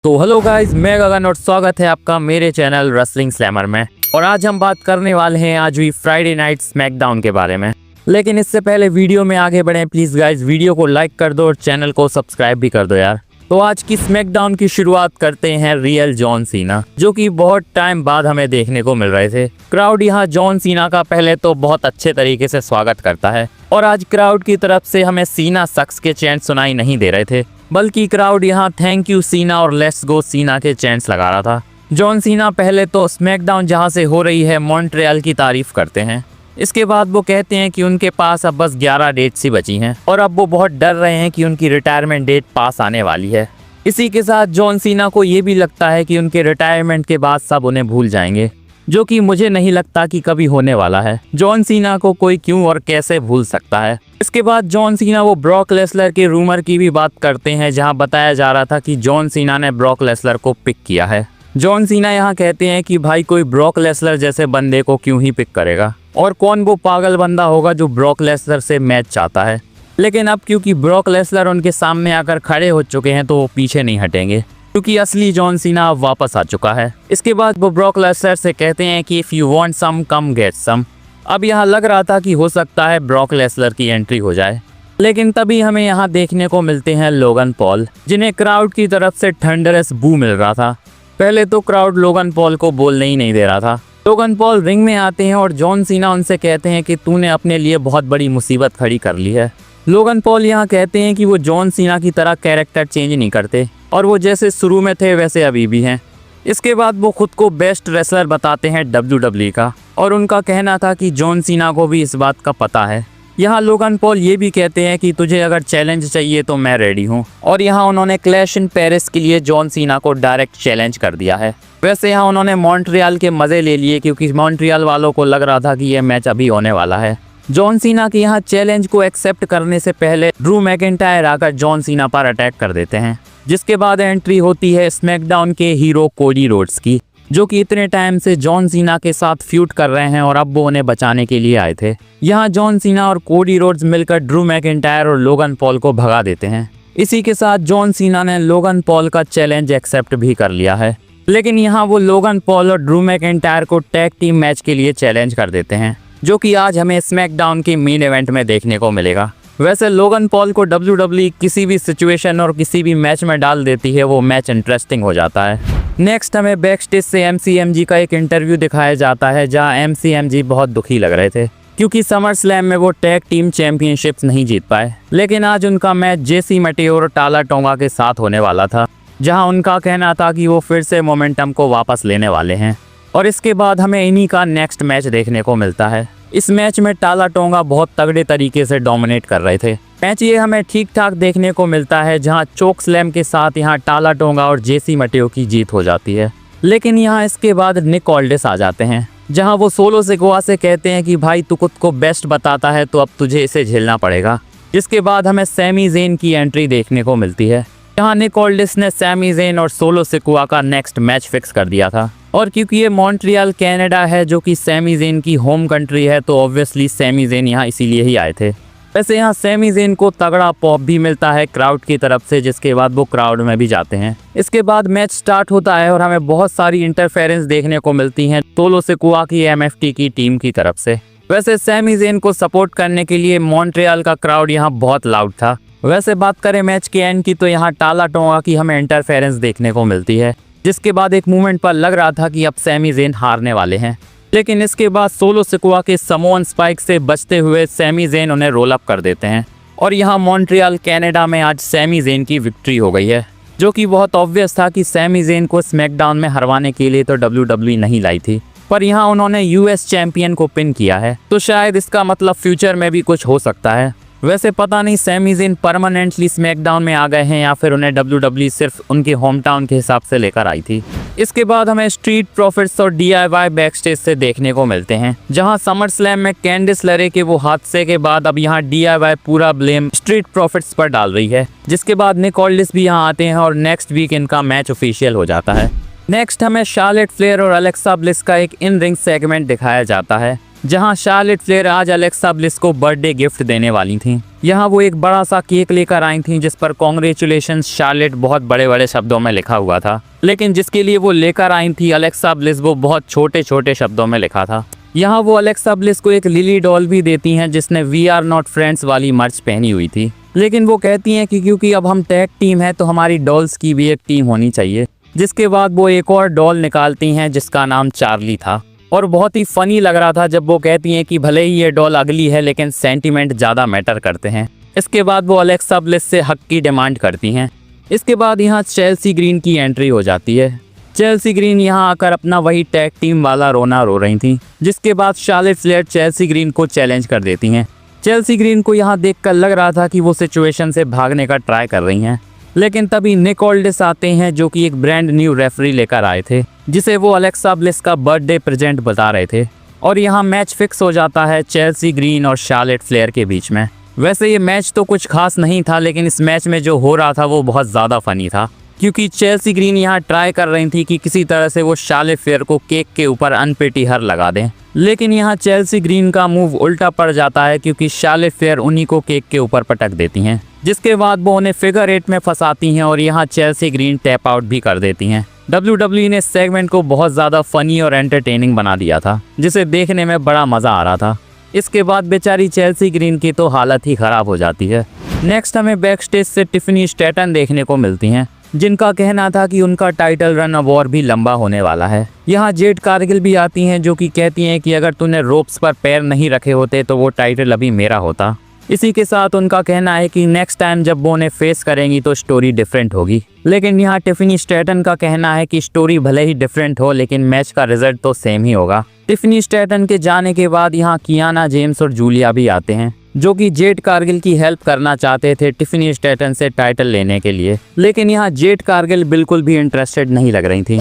तो hello guys, मैं गगन और स्वागत है आपका मेरे चैनल रेसलिंग स्लैमर में। और आज हम बात करने वाले हैं आज हुई फ्राइडे नाइट स्मैकडाउन के बारे में। लेकिन इससे पहले वीडियो में आगे बढ़ें, प्लीज गाइस वीडियो को लाइक कर दो और चैनल को सब्सक्राइब भी कर दो यार। तो आज की स्मैकडाउन की शुरुआत करते हैं रियल जॉन सीना, जो कि बहुत टाइम बाद हमें देखने को मिल रहे थे। क्राउड यहाँ जॉन सीना का पहले तो बहुत अच्छे तरीके से स्वागत करता है और आज क्राउड की तरफ से हमें सीना सक्स के चैंट सुनाई नहीं दे रहे थे, बल्कि क्राउड यहाँ थैंक यू सीना और लेट्स गो सीना के चैंट्स लगा रहा था। जॉन सीना पहले तो स्मैकडाउन जहाँ से हो रही है मॉन्ट्रियल की तारीफ करते हैं। इसके बाद वो कहते हैं कि उनके पास अब बस 11 डेट्स ही बची हैं और अब वो बहुत डर रहे हैं कि उनकी रिटायरमेंट डेट पास आने वाली है। इसी के साथ जॉन सीना को ये भी लगता है कि उनके रिटायरमेंट के बाद सब उन्हें भूल जाएंगे, जो कि मुझे नहीं लगता कि कभी होने वाला है। जॉन सीना को कोई क्यों और कैसे भूल सकता है। इसके बाद जॉन सीना वो ब्रॉक लेसलर के रूमर की भी बात करते हैं, जहां बताया जा रहा था कि जॉन सीना ने ब्रॉक लेसलर को पिक किया है। जॉन सीना यहाँ कहते हैं कि भाई कोई ब्रॉक लेसलर जैसे बंदे को क्यों ही पिक करेगा, और कौन वो पागल बंदा होगा जो ब्रॉक लेसलर से मैच चाहता है। लेकिन अब क्योंकि ब्रॉक लेसलर उनके सामने आकर खड़े हो चुके हैं तो वो पीछे नहीं हटेंगे, क्योंकि असली जॉन सीना अब वापस आ चुका है। इसके बाद वो ब्रॉक लेसलर से कहते हैं कि if you want some come get some. अब यहाँ लग रहा था कि हो सकता है ब्रॉक लेसलर की एंट्री हो जाए, लेकिन तभी हमें यहाँ देखने को मिलते हैं लोगन पॉल, जिन्हें क्राउड की तरफ से थंडरस बू मिल रहा था। पहले तो क्राउड लोगन पॉल को बोलने ही नहीं दे रहा था। लोगन पॉल रिंग में आते हैं और जॉन सीना उनसे कहते हैं कि तूने अपने लिए बहुत बड़ी मुसीबत खड़ी कर ली है। लोगन पॉल यहाँ कहते हैं कि वो जॉन सीना की तरह कैरेक्टर चेंज नहीं करते और वो जैसे शुरू में थे वैसे अभी भी हैं। इसके बाद वो खुद को बेस्ट रेसलर बताते हैं WWE का, और उनका कहना था कि जॉन सीना को भी इस बात का पता है। यहाँ लोगन पॉल ये भी कहते हैं कि तुझे अगर चैलेंज चाहिए तो मैं रेडी हूँ, और यहाँ उन्होंने क्लैश इन पेरिस के लिए जॉन सीना को डायरेक्ट चैलेंज कर दिया है। वैसे यहाँ उन्होंने मॉन्ट्रियल के मज़े ले लिए, क्योंकि मॉन्ट्रियल वालों को लग रहा था कि यह मैच अभी होने वाला है। जॉन सीना के यहाँ चैलेंज को एक्सेप्ट करने से पहले ड्रू मैकिंटायर आकर जॉन सीना पर अटैक कर देते हैं, जिसके बाद एंट्री होती है स्मैकडाउन के हीरो कोडी रोड्स की, जो कि इतने टाइम से जॉन सीना के साथ फ्यूड कर रहे हैं और अब वो उन्हें बचाने के लिए आए थे। यहाँ जॉन सीना और कोडी रोड्स मिलकर ड्रू मैकिंटायर और लोगन पॉल को भगा देते हैं। इसी के साथ जॉन सीना ने लोगन पॉल का चैलेंज एक्सेप्ट भी कर लिया है, लेकिन यहाँ वो लोगन पॉल और ड्रू मैकिंटायर को टैग टीम मैच के लिए चैलेंज कर देते हैं, जो कि आज हमें स्मैकडाउन के मेन इवेंट में देखने को मिलेगा। वैसे लोगन पॉल को WWE किसी भी सिचुएशन और किसी भी मैच में डाल देती है, वो मैच इंटरेस्टिंग हो जाता है। नेक्स्ट हमें बैक स्टेज से MCMG का एक इंटरव्यू दिखाया जाता है, जहां MCMG बहुत दुखी लग रहे थे क्योंकि समर स्लैम में वो टैग टीम चैंपियनशिप्स नहीं जीत पाए। लेकिन आज उनका मैच जेसी मटेओर और टाला टोंगा के साथ होने वाला था, जहां उनका कहना था कि वो फिर से मोमेंटम को वापस लेने वाले हैं। और इसके बाद हमें इन्हीं का नेक्स्ट मैच देखने को मिलता है। इस मैच में टाला टोंगा बहुत तगड़े तरीके से डोमिनेट कर रहे थे। मैच ये हमें ठीक ठाक देखने को मिलता है, जहां चोक स्लैम के साथ यहाँ टाला टोंगा और जेसी मटेओ की जीत हो जाती है। लेकिन यहाँ इसके बाद निक ऑल्डिस आ जाते हैं, जहां वो सोलो सिकोआ से कहते हैं कि भाई तू खुद को बेस्ट बताता है तो अब तुझे इसे झेलना पड़ेगा। जिसके बाद हमें सैमी ज़ेन की एंट्री देखने को मिलती है। यहाँ निक ऑल्डिस ने सैमी ज़ेन और सोलो सिकोआ का नेक्स्ट मैच फिक्स कर दिया था, और क्योंकि ये मॉन्ट्रियल कनाडा है, जो कि सैमी ज़ेन की होम कंट्री है, तो ऑब्वियसली सैमी ज़ेन यहाँ इसीलिए ही आए थे। वैसे यहाँ सैमी ज़ेन को तगड़ा पॉप भी मिलता है क्राउड की तरफ से, जिसके बाद वो क्राउड में भी जाते हैं। इसके बाद मैच स्टार्ट होता है और हमें बहुत सारी इंटरफेरेंस देखने को मिलती हैं सोलो सिकोआ की MFT की टीम की तरफ से। वैसे सैमी ज़ेन को सपोर्ट करने के लिए मॉन्ट्रियल का क्राउड यहाँ बहुत लाउड था। वैसे बात करें मैच के एंड की, तो यहाँ टाला टोंगा की हमें इंटरफेरेंस देखने को मिलती है, जिसके बाद एक मोमेंट पर लग रहा था कि अब सैमी ज़ेन हारने वाले हैं। लेकिन इसके बाद सोलो सिकोआ के समोन स्पाइक से बचते हुए सैमी ज़ेन उन्हें रोल अप कर देते हैं, और यहाँ मॉन्ट्रियल कनाडा में आज सैमी ज़ेन की विक्ट्री हो गई है, जो कि बहुत ऑब्वियस था कि सैमी ज़ेन को स्मैकडाउन में हरवाने के लिए तो WWE नहीं लाई थी, पर यहाँ उन्होंने US चैंपियन को पिन किया है, तो शायद इसका मतलब फ्यूचर में भी कुछ हो सकता है। वैसे पता नहीं सैमी ज़ेन परमानेंटली स्मैकडाउन में आ गए हैं या फिर उन्हें WWE सिर्फ उनके होम टाउन के हिसाब से लेकर आई थी। इसके बाद हमें स्ट्रीट प्रॉफिट्स और DIY बैक स्टेज से देखने को मिलते हैं, जहां समर स्लैम में कैंडिस लरे के वो हादसे के बाद अब यहाँ DIY पूरा ब्लेम स्ट्रीट प्रॉफिट्स पर डाल रही है। जिसके बाद निक ऑल्डिस भी यहाँ आते हैं और नेक्स्ट वीक इनका मैच ऑफिशियल हो जाता है। नेक्स्ट हमें शार्लेट फ्लेयर और अलेक्सा ब्लिस का एक इन रिंग सेगमेंट दिखाया जाता है, जहां शार्लेट फ्लेयर आज अलेक्सा ब्लिस को बर्थडे गिफ्ट देने वाली थी। यहाँ वो एक बड़ा सा केक लेकर आई थी जिस पर कॉन्ग्रेचुलेशंस शार्लेट बहुत बड़े बड़े शब्दों में लिखा हुआ था, लेकिन जिसके लिए वो लेकर आई थी अलेक्सा ब्लिस वो बहुत छोटे छोटे शब्दों में लिखा था। यहाँ वो अलेक्सा ब्लिस को एक लिली डॉल भी देती हैं जिसने वी आर नॉट फ्रेंड्स वाली मर्च पहनी हुई थी, लेकिन वो कहती हैं कि क्योंकि अब हम टैग टीम है तो हमारी डॉल्स की भी एक टीम होनी चाहिए। जिसके बाद वो एक और डॉल निकालती हैं जिसका नाम चार्ली था, और बहुत ही फनी लग रहा था जब वो कहती हैं कि भले ही ये डॉल अगली है लेकिन सेंटीमेंट ज़्यादा मैटर करते हैं। इसके बाद वो अलेक्सा ब्लिस से हक की डिमांड करती हैं। इसके बाद यहाँ चेल्सी ग्रीन की एंट्री हो जाती है। चेल्सी ग्रीन यहाँ आकर अपना वही टैग टीम वाला रोना रो रही थी, जिसके बाद शार्लेट फ्लेयर चेल्सी ग्रीन को चैलेंज कर देती हैं। चेल्सी ग्रीन को यहाँ देखकर लग रहा था कि वो सिचुएशन से भागने का ट्राई कर रही हैं, लेकिन तभी निक ऑल्डिस आते हैं जो कि एक ब्रांड न्यू रेफरी लेकर आए थे जिसे वो अलेक्सा ब्लिस का बर्थडे प्रेजेंट बता रहे थे, और यहाँ मैच फिक्स हो जाता है चेल्सी ग्रीन और शार्लेट फ्लेयर के बीच में। वैसे ये मैच तो कुछ खास नहीं था, लेकिन इस मैच में जो हो रहा था वो बहुत ज़्यादा फनी था, क्योंकि चेल्सी ग्रीन यहाँ ट्राई कर रही थी कि किसी तरह से वो शार्लेट फ्लेयर को केक के ऊपर अनपेटी हर लगा दें, लेकिन यहाँ चेल्सी ग्रीन का मूव उल्टा पड़ जाता है क्योंकि शार्लेट फ्लेयर उन्हीं को केक के ऊपर पटक देती हैं, जिसके बाद वो उन्हें फिगर 8 में फंसाती हैं और यहाँ चेल्सी ग्रीन टैप आउट भी कर देती हैं। WWE ने सेगमेंट को बहुत ज़्यादा फनी और एंटरटेनिंग बना दिया था, जिसे देखने में बड़ा मज़ा आ रहा था। इसके बाद बेचारी चेल्सी ग्रीन की तो हालत ही ख़राब हो जाती है। नेक्स्ट हमें बैक स्टेज से टिफनी स्टैटन देखने को मिलती हैं, जिनका कहना था कि उनका टाइटल रन अब और भी लंबा होने वाला है। यहाँ जेड कारगिल भी आती हैं जो कि कहती हैं कि अगर तूने रोप्स पर पैर नहीं रखे होते तो वो टाइटल अभी मेरा होता। इसी के साथ उनका कहना है कि नेक्स्ट टाइम जब वो उन्हें फेस करेंगी तो स्टोरी डिफरेंट होगी, लेकिन यहाँ टिफनी स्टैटन का कहना है कि स्टोरी भले ही डिफरेंट हो लेकिन मैच का रिजल्ट तो सेम ही होगा। टिफनी स्टैटन के जाने के बाद यहाँ कियाना जेम्स और जूलिया भी आते हैं जो कि जेड कारगिल की हेल्प करना चाहते थे टिफनी स्टैटन से टाइटल लेने के लिए, लेकिन यहाँ जेड कारगिल बिल्कुल भी इंटरेस्टेड नहीं लग रही थी।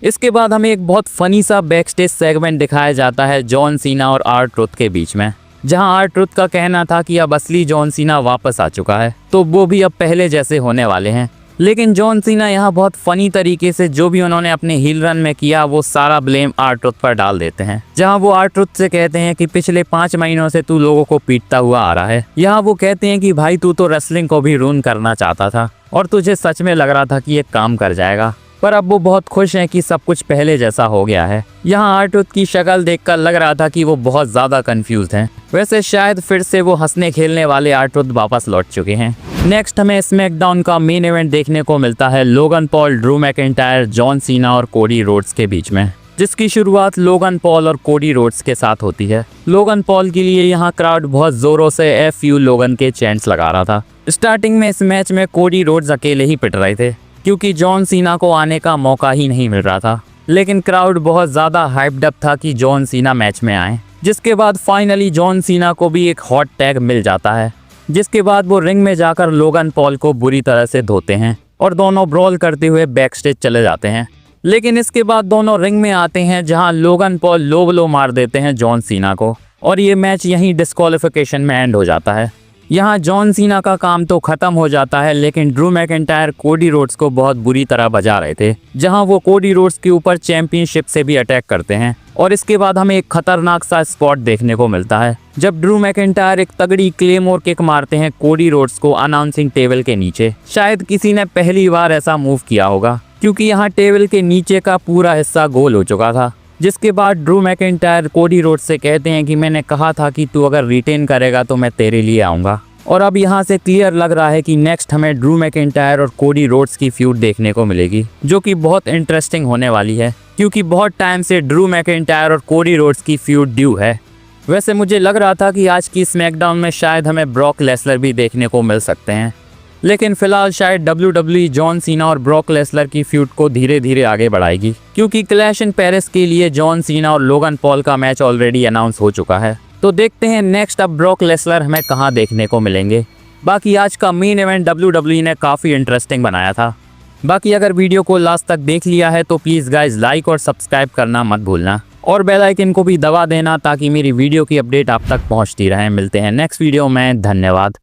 इसके बाद हमें एक बहुत फनी सा बैक स्टेज सेगमेंट दिखाया जाता है जॉन सीना और R-Truth के बीच में, जहां R-Truth का कहना था कि अब असली जॉन सीना वापस आ चुका है तो वो भी अब पहले जैसे होने वाले हैं, लेकिन जॉन सीना यहाँ बहुत फनी तरीके से जो भी उन्होंने अपने हील रन में किया वो सारा ब्लेम R-Truth पर डाल देते हैं, जहां वो R-Truth से कहते हैं कि पिछले 5 महीनों से तू लोगों को पीटता हुआ आ रहा है। यहाँ वो कहते हैं कि भाई तू तो रेसलिंग को भी रूइन करना चाहता था और तुझे सच में लग रहा था कि ये काम कर जाएगा, पर अब वो बहुत खुश हैं कि सब कुछ पहले जैसा हो गया है। यहाँ R-Truth की शक्ल देखकर लग रहा था कि वो बहुत ज़्यादा कंफ्यूज हैं। वैसे शायद फिर से वो हंसने खेलने वाले R-Truth वापस लौट चुके हैं। नेक्स्ट हमें स्मैकडाउन का मेन इवेंट देखने को मिलता है Logan Paul, Drew McIntyre, John Cena और कोडी रोड्स के बीच में, जिसकी शुरुआत लोगन पॉल और कोडी रोड्स के साथ होती है। लोगन पॉल के लिए यहाँ क्राउड बहुत जोरों से FU लोगन के चैंट्स लगा रहा था। स्टार्टिंग में इस मैच में कोडी रोड्स अकेले ही पिट रहे थे क्योंकि जॉन सीना को आने का मौका ही नहीं मिल रहा था, लेकिन क्राउड बहुत ज़्यादा हाइप्ड अप था कि जॉन सीना मैच में आए। जिसके बाद फाइनली जॉन सीना को भी एक हॉट टैग मिल जाता है, जिसके बाद वो रिंग में जाकर लोगन पॉल को बुरी तरह से धोते हैं और दोनों ब्रॉल करते हुए बैक स्टेज चले जाते हैं। लेकिन इसके बाद दोनों रिंग में आते हैं जहां लोगन पॉल लो ब्लो मार देते हैं जॉन सीना को, और ये मैच यहीं डिस्क्वालिफिकेशन में एंड हो जाता है। यहाँ जॉन सीना का काम तो खत्म हो जाता है, लेकिन ड्रू मैकिंटायर कोडी रोड्स को बहुत बुरी तरह बजा रहे थे, जहां वो कोडी रोड्स के ऊपर चैंपियनशिप से भी अटैक करते हैं। और इसके बाद हमें एक खतरनाक सा स्पॉट देखने को मिलता है जब ड्रू मैकिंटायर एक तगड़ी क्लेमोर किक मारते हैं कोडी रोड्स को अनाउंसिंग टेबल के नीचे। शायद किसी ने पहली बार ऐसा मूव किया होगा क्योंकि यहाँ टेबल के नीचे का पूरा हिस्सा गोल हो चुका था। जिसके बाद ड्रू मैकिंटायर कोडी रोड्स से कहते हैं कि मैंने कहा था कि तू अगर रिटेन करेगा तो मैं तेरे लिए आऊँगा। और अब यहाँ से क्लियर लग रहा है कि नेक्स्ट हमें ड्रू मैकिंटायर और कोडी रोड्स की फ्यूड देखने को मिलेगी, जो कि बहुत इंटरेस्टिंग होने वाली है क्योंकि बहुत टाइम से ड्रू मैकिंटायर और कोडी रोड्स की फ्यूड ड्यू है। वैसे मुझे लग रहा था कि आज की स्मैकडाउन में शायद हमें ब्रॉक लेसलर भी देखने को मिल सकते हैं, लेकिन फिलहाल शायद WWE जॉन सीना और ब्रॉक लेसलर की फ्यूड को धीरे धीरे आगे बढ़ाएगी क्योंकि क्लैश इन पेरिस के लिए जॉन सीना और लोगन पॉल का मैच ऑलरेडी अनाउंस हो चुका है। तो देखते हैं नेक्स्ट अब ब्रॉक लेसलर हमें कहां देखने को मिलेंगे। बाकी आज का मेन इवेंट WWE ने काफ़ी इंटरेस्टिंग बनाया था। बाकी अगर वीडियो को लास्ट तक देख लिया है तो प्लीज़ गाइज लाइक और सब्सक्राइब करना मत भूलना और बेल आइकन को भी दबा देना ताकि मेरी वीडियो की अपडेट आप तक पहुंचती रहे। मिलते हैं नेक्स्ट वीडियो में, धन्यवाद।